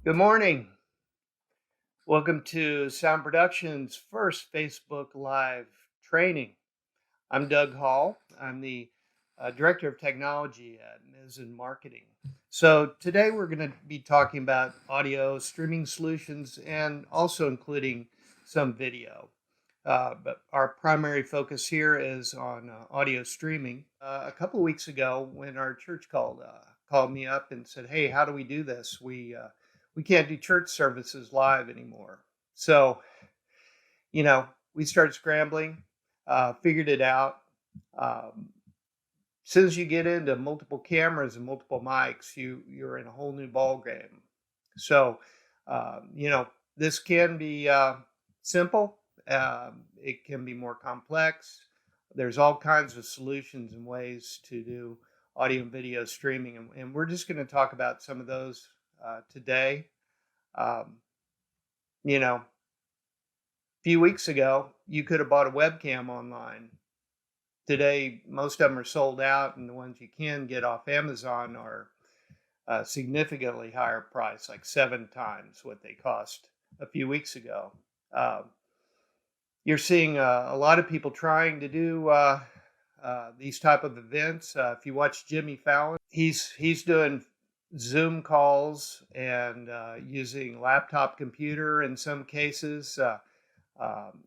Good morning. Welcome to Sound Production's first Facebook Live training. I'm Doug Hall. I'm the Director of Technology at Ms. in Marketing. So today we're going to be talking about audio streaming solutions and also including some video. But our primary focus here is on audio streaming. A couple of weeks ago, when our church called me up and said, "Hey, how do we do this? We can't do church services live anymore." So we started scrambling, figured it out. Um, as soon as you get into multiple cameras and multiple mics, you're in a whole new ball game. So, this can be simple. It can be more complex. There's all kinds of solutions and ways to do audio and video streaming, and we're just going to talk about some of those today. Um, a few weeks ago, you could have bought a webcam online. Today, most of them are sold out, and the ones you can get off Amazon are significantly higher price, like 7 times what they cost a few weeks ago. Um, you're seeing a lot of people trying to do these type of events. If you watch Jimmy Fallon, he's doing Zoom calls and using laptop computer in some cases.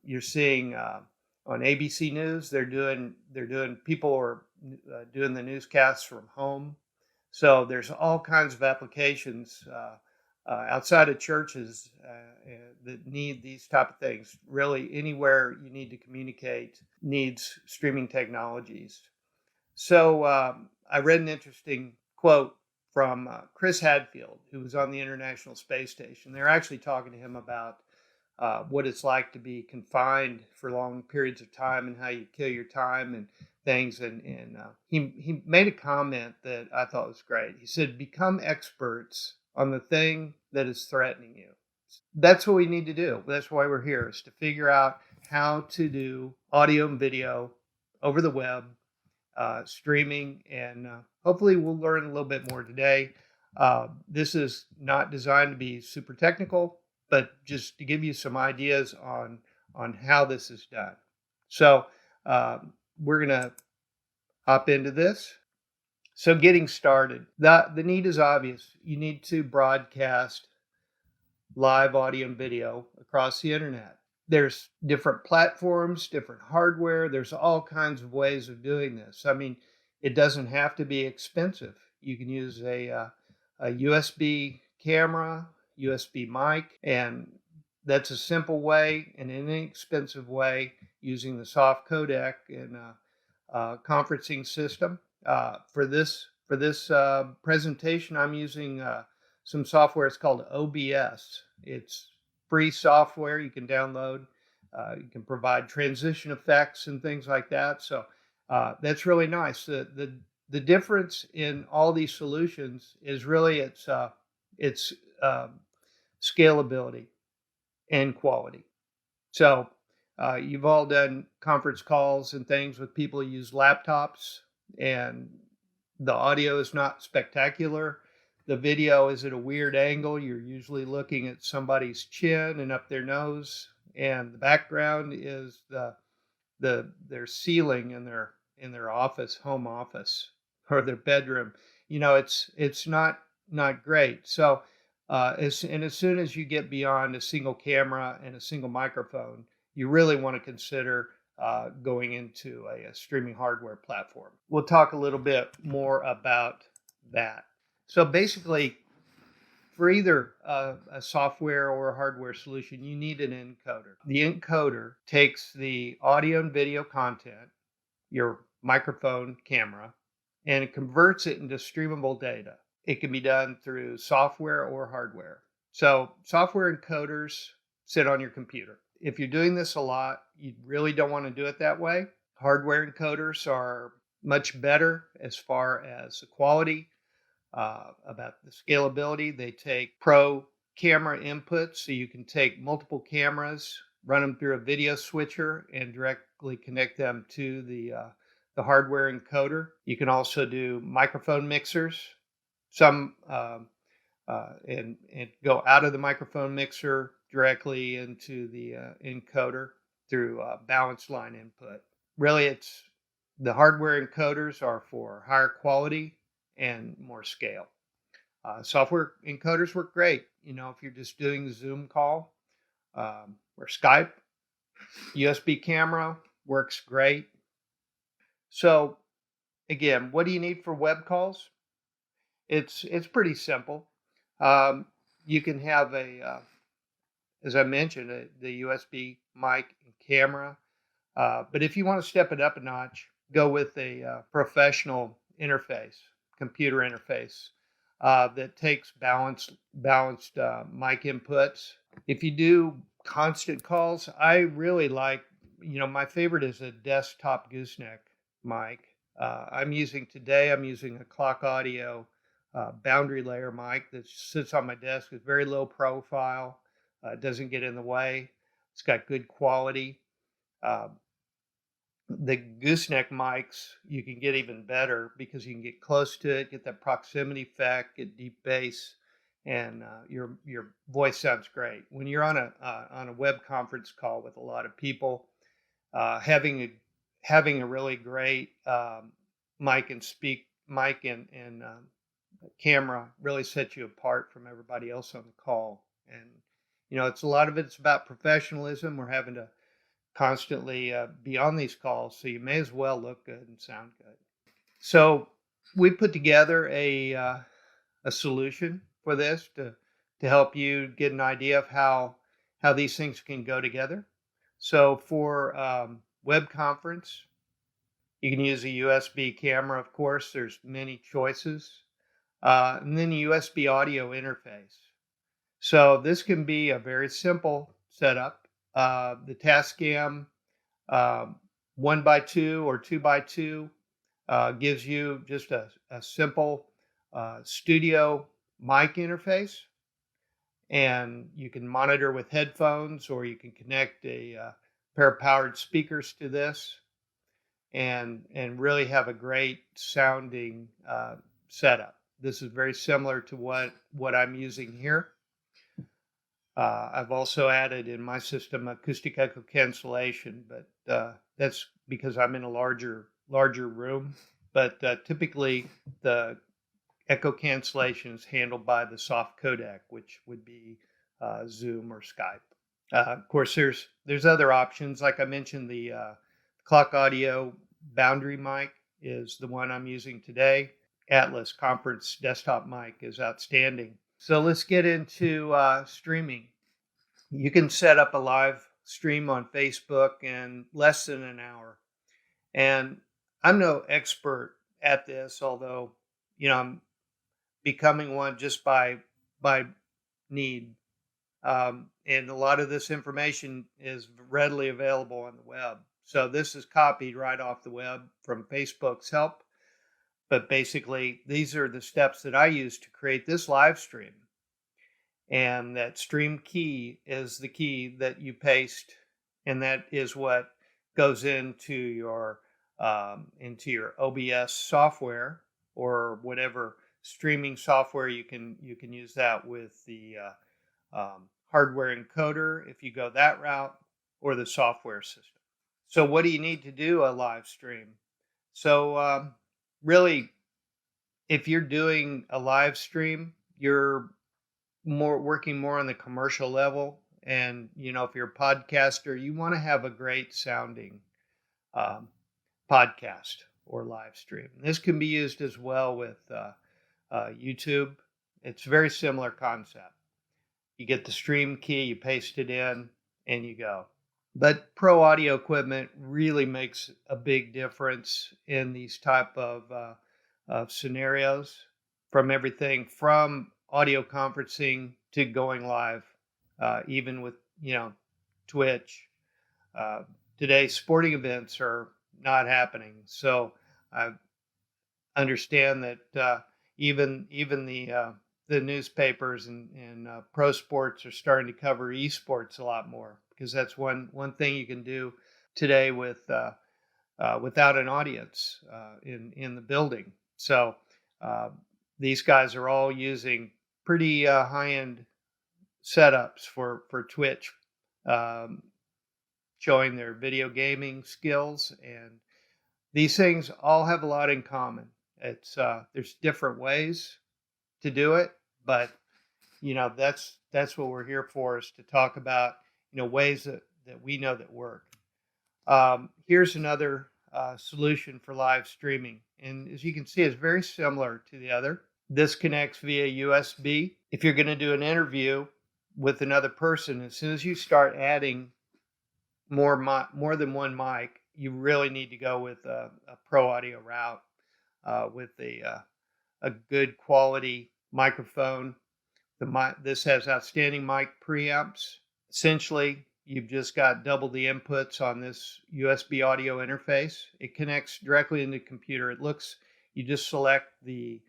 You're seeing on ABC News they're doing people are doing the newscasts from home. So there's all kinds of applications outside of churches that need these type of things. Really, anywhere you need to communicate needs streaming technologies. So I read an interesting quote from Chris Hadfield, who was on the International Space Station. They're actually talking to him about what it's like to be confined for long periods of time and how you kill your time and things. And he made a comment that I thought was great. He said, "Become experts on the thing that is threatening you." That's what we need to do. That's why we're here, is to figure out how to do audio and video over the web, streaming, and hopefully we'll learn a little bit more today. This is not designed to be super technical, but just to give you some ideas on how this is done. So we're going to hop into this. So getting started, the need is obvious. You need to broadcast live audio and video across the internet. There's different platforms, different hardware. There's all kinds of ways of doing this. I mean, it doesn't have to be expensive. You can use a USB camera, USB mic, and that's a simple way and an inexpensive way using the soft codec and conferencing system. For this presentation, I'm using some software. It's called OBS. It's free software you can download. You can provide transition effects and things like that. So that's really nice. The difference in all these solutions is really its scalability and quality. So you've all done conference calls and things with people who use laptops, and the audio is not spectacular. The video is at a weird angle. You're usually looking at somebody's chin and up their nose, and the background is their ceiling in their office, home office, or their bedroom. It's not great. So as soon as you get beyond a single camera and a single microphone, you really want to consider going into a streaming hardware platform. We'll talk a little bit more about that. So basically, for either a software or a hardware solution, you need an encoder. The encoder takes the audio and video content, your microphone, camera, and it converts it into streamable data. It can be done through software or hardware. So software encoders sit on your computer. If you're doing this a lot, you really don't want to do it that way. Hardware encoders are much better as far as the quality, about the scalability. They take pro camera inputs, so you can take multiple cameras, run them through a video switcher, and directly connect them to the hardware encoder. You can also do microphone mixers. Some and go out of the microphone mixer directly into the encoder through balanced line input. Really, it's the hardware encoders are for higher quality and more scale. Software encoders work great. If you're just doing a Zoom call or Skype, USB camera works great. So again, what do you need for web calls? It's pretty simple. Um, you can have as I mentioned, the USB mic and camera. But if you want to step it up a notch, go with a professional interface, computer interface that takes balanced mic inputs. If you do constant calls, I really like, my favorite is a desktop gooseneck mic. I'm using a clock audio boundary layer mic that sits on my desk. It's very low profile, doesn't get in the way. It's got good quality. Uh, the gooseneck mics you can get even better because you can get close to it, get that proximity effect, get deep bass, and your voice sounds great when you're on a web conference call with a lot of people. Having a really great mic and camera really sets you apart from everybody else on the call. And it's a lot of it's about professionalism. We're having to constantly be on these calls, so you may as well look good and sound good. So we put together a solution for this to help you get an idea of how these things can go together. So for web conference, you can use a USB camera. Of course, there's many choices, and then a USB audio interface. So this can be a very simple setup. The Tascam 1x2 or 2x2 gives you just a simple studio mic interface, and you can monitor with headphones, or you can connect a pair of powered speakers to this, and really have a great sounding setup. This is very similar to what I'm using here. I've also added in my system acoustic echo cancellation, but that's because I'm in a larger room. But typically, the echo cancellation is handled by the soft codec, which would be Zoom or Skype. Of course, there's other options. Like I mentioned, the clock audio boundary mic is the one I'm using today. Atlas Conference desktop mic is outstanding. So let's get into streaming. You can set up a live stream on Facebook in less than an hour. And I'm no expert at this, although, I'm becoming one just by need. And a lot of this information is readily available on the web. So this is copied right off the web from Facebook's help. But basically, these are the steps that I use to create this live stream. And that stream key is the key that you paste, and that is what goes into your OBS software or whatever streaming software. You can use that with the hardware encoder if you go that route, or the software system. So what do you need to do a live stream? So really, if you're doing a live stream, you're working more on the commercial level. And if you're a podcaster, you want to have a great sounding podcast or live stream. This can be used as well with YouTube. It's a very similar concept. You get the stream key, you paste it in, and you go. But pro audio equipment really makes a big difference in these type of scenarios, from everything from audio conferencing to going live, even with Twitch. Today, sporting events are not happening, so I understand that even the newspapers and pro sports are starting to cover esports a lot more, because that's one thing you can do today with without an audience in the building. So these guys are all using pretty high-end setups for Twitch, um, showing their video gaming skills, and these things all have a lot in common. It's there's different ways to do it, but that's what we're here for, is to talk about ways that we know that work. Here's another solution for live streaming, and as you can see, it's very similar to the other. This connects via USB. If you're going to do an interview with another person, as soon as you start adding more than one mic, you really need to go with a pro audio route with a good quality microphone. This has outstanding mic preamps. Essentially, you've just got double the inputs on this USB audio interface. It connects directly into the computer. You just select the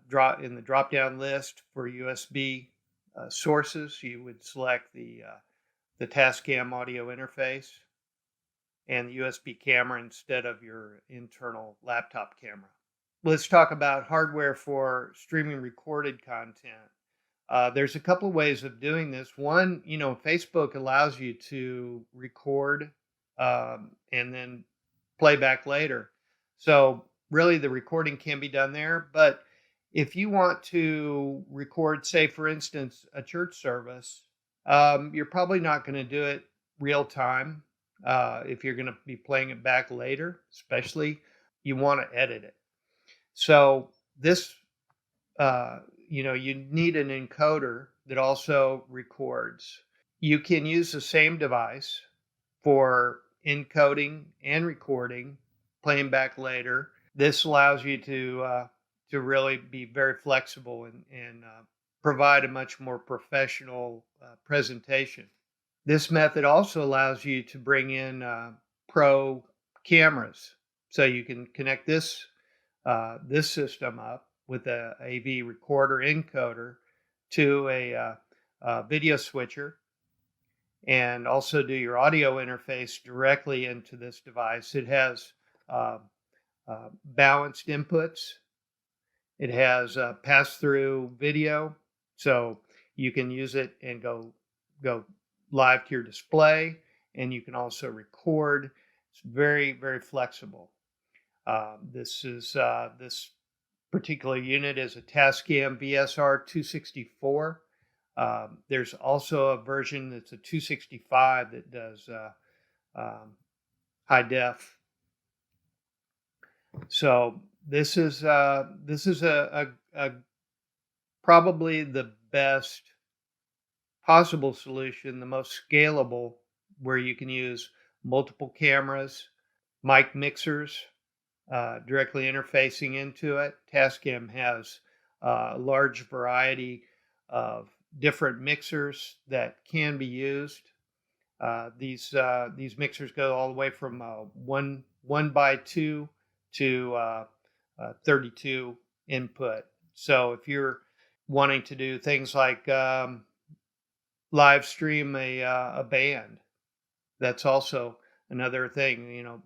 drop down list for USB sources. You would select the Tascam audio interface and the USB camera instead of your internal laptop camera. Let's talk about hardware for streaming recorded content. There's a couple of ways of doing this. One, Facebook allows you to record and then play back later. So really the recording can be done there. But if you want to record, say, for instance, a church service, you're probably not going to do it real time. If you're going to be playing it back later, especially, you want to edit it. So this you need an encoder that also records. You can use the same device for encoding and recording, playing back later. This allows you to really be very flexible and provide a much more professional presentation. This method also allows you to bring in pro cameras, so you can connect this system up with a AV recorder encoder to a video switcher, and also do your audio interface directly into this device. It has balanced inputs. It has pass-through video, so you can use it and go live to your display, and you can also record. It's very, very flexible. This particular unit is a Tascam VSR 264. There's also a version that's a 265 that does high def. So this is a probably the best possible solution, the most scalable, where you can use multiple cameras, mic mixers, directly interfacing into it. Tascam has a large variety of different mixers that can be used. These mixers go all the way from 1x2 to 32 input. So if you're wanting to do things like live stream a band, that's also another thing.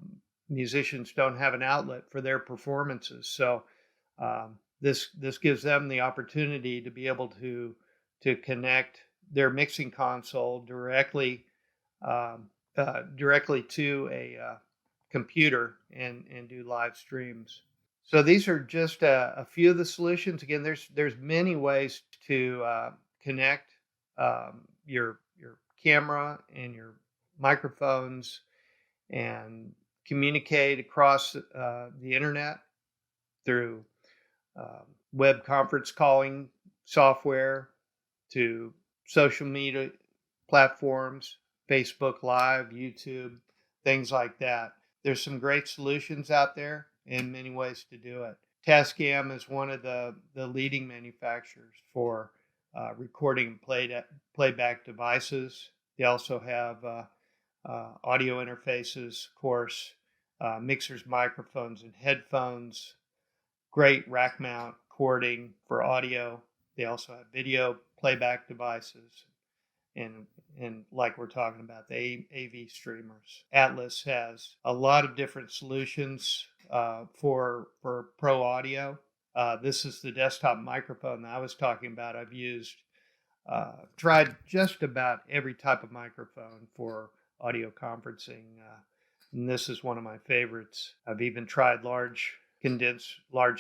Musicians don't have an outlet for their performances, so this gives them the opportunity to be able to connect their mixing console directly to a computer and do live streams. So these are just a few of the solutions. Again, there's many ways to connect your camera and your microphones and communicate across the internet through web conference calling software, to social media platforms, Facebook Live, YouTube, things like that. There's some great solutions out there and many ways to do it. Tascam is one of the leading manufacturers for recording playback devices. They also have audio interfaces, of course, mixers, microphones, and headphones. Great rack mount cording for audio. They also have video playback devices, and like we're talking about, the AV streamers. Atlas has a lot of different solutions for pro audio. This is the desktop microphone that I was talking about. I've tried just about every type of microphone for audio conferencing. And this is one of my favorites. I've even tried large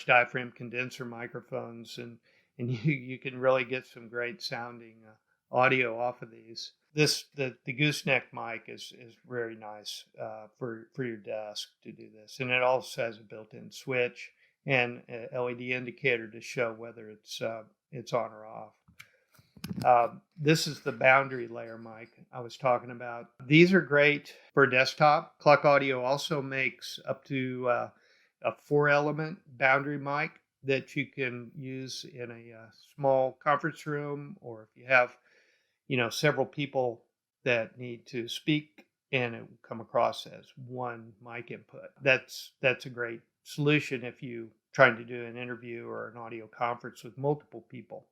diaphragm condenser microphones, and you can really get some great sounding audio off of these. The gooseneck mic is very nice for your desk to do this, and it also has a built-in switch and an LED indicator to show whether it's on or off. This is the boundary layer mic I was talking about. These are great for desktop. Cluck Audio also makes up to a 4-element boundary mic that you can use in a small conference room, or if you have several people that need to speak and it will come across as one mic input. That's a great solution if you trying to do an interview or an audio conference with multiple people.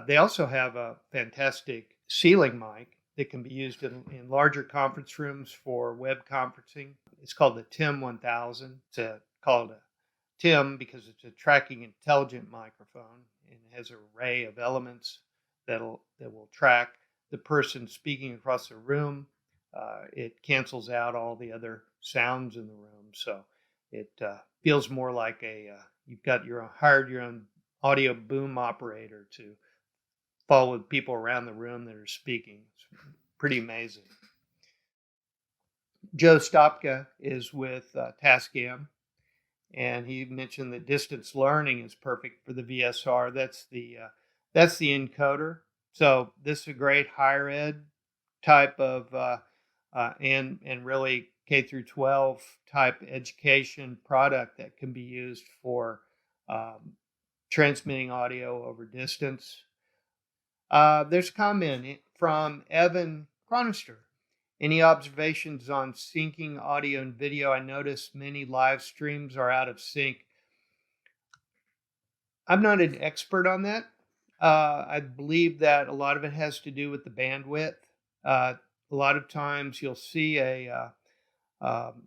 They also have a fantastic ceiling mic that can be used in larger conference rooms for web conferencing. It's called the TIM 1000. It's called a TIM because it's a tracking intelligent microphone, and it has an array of elements that will track the person speaking across the room. It cancels out all the other sounds in the room, so it feels more like you've got hired your own audio boom operator to follow the people around the room that are speaking. It's pretty amazing. Joe Stopka is with Tascam, and he mentioned that distance learning is perfect for the VSR. That's the encoder. So this is a great higher ed type of and really K through 12 type education product that can be used for transmitting audio over distance. There's a comment from Evan Chronister. Any observations on syncing audio and video? I noticed many live streams are out of sync. I'm not an expert on that. I believe that a lot of it has to do with the bandwidth. A lot of times you'll see a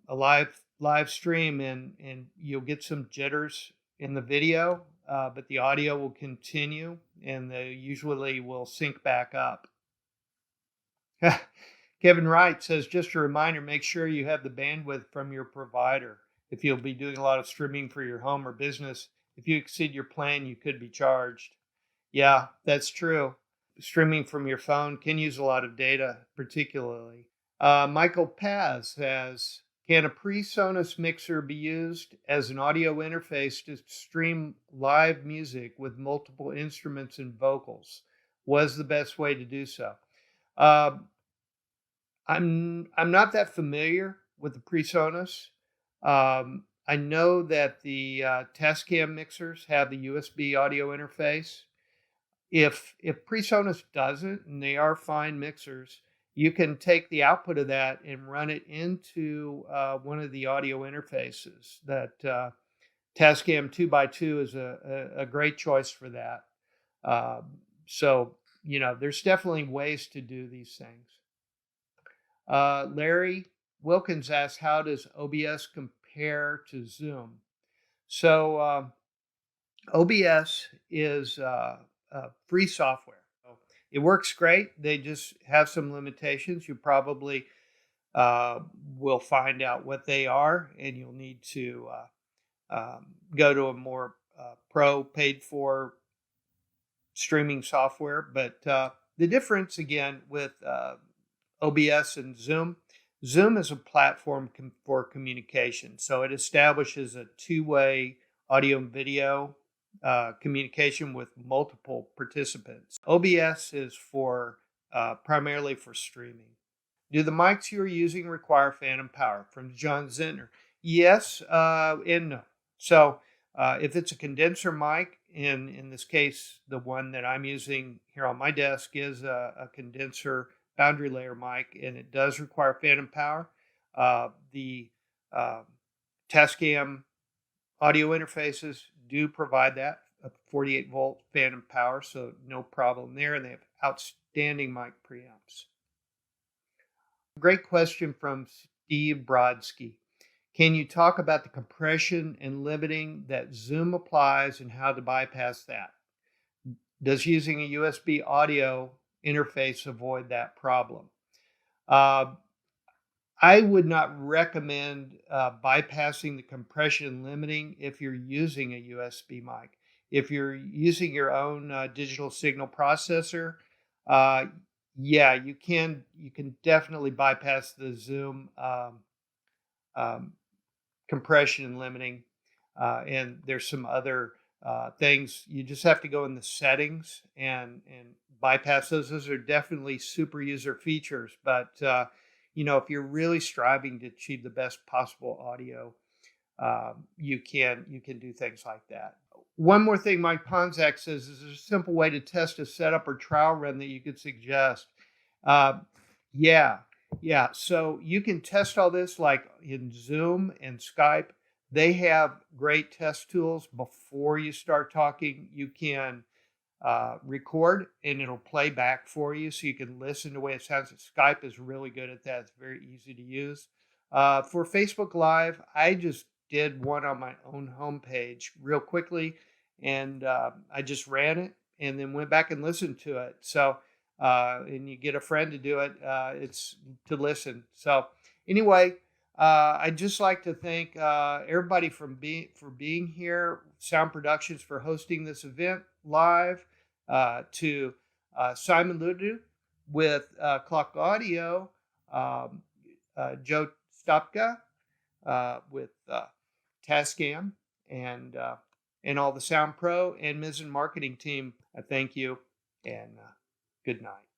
live stream and you'll get some jitters in the video, but the audio will continue and they usually will sync back up. Kevin Wright says, just a reminder, make sure you have the bandwidth from your provider. If you'll be doing a lot of streaming for your home or business, if you exceed your plan, you could be charged. Yeah, that's true. Streaming from your phone can use a lot of data, particularly. Michael Paz says, can a PreSonus mixer be used as an audio interface to stream live music with multiple instruments and vocals? Was the best way to do so? I'm not that familiar with the PreSonus. I know that the Tascam mixers have the USB audio interface. If PreSonus doesn't, and they are fine mixers, you can take the output of that and run it into one of the audio interfaces. That Tascam 2x2 is a great choice for that. So, there's definitely ways to do these things. Larry Wilkins asks, how does OBS compare to Zoom? So OBS is free software. So it works great. They just have some limitations. You probably will find out what they are, and you'll need to go to a more pro paid for streaming software. But the difference again with OBS and Zoom is a platform for communication. So it establishes a two-way audio and video communication with multiple participants. OBS is primarily for streaming. Do the mics you're using require phantom power? From John Zentner. Yes and no. So if it's a condenser mic, in this case, the one that I'm using here on my desk is a condenser boundary layer mic, and it does require phantom power. The Tascam audio interfaces do provide that, a 48 volt phantom power, so no problem there, and they have outstanding mic preamps. Great question from Steve Brodsky. Can you talk about the compression and limiting that Zoom applies and how to bypass that? Does using a USB audio interface avoid that problem? Uh, I would not recommend bypassing the compression and limiting if you're using a USB mic. If you're using your own digital signal processor, uh, yeah, you can definitely bypass the Zoom um, compression and limiting. And there's some other things. You just have to go in the settings and bypass those. Those are definitely super user features. But if you're really striving to achieve the best possible audio, you can do things like that. One more thing Mike Ponzak says is there's a simple way to test a setup or trial run that you could suggest. Uh, yeah, yeah. So you can test all this like in Zoom and Skype. They have great test tools before you start talking. You can record and it'll play back for you so you can listen to the way it sounds. Skype is really good at that. It's very easy to use. For Facebook Live, I just did one on my own homepage real quickly, and I just ran it and then went back and listened to it. So, and you get a friend to do it. It's to listen. So, anyway, I'd just like to thank everybody for being here. Sound Productions for hosting this event live. To Simon Ludu with Clock Audio, um, Joe Stopka with Tascam, and all the SoundPro and Mizzen marketing team. Thank you and good night.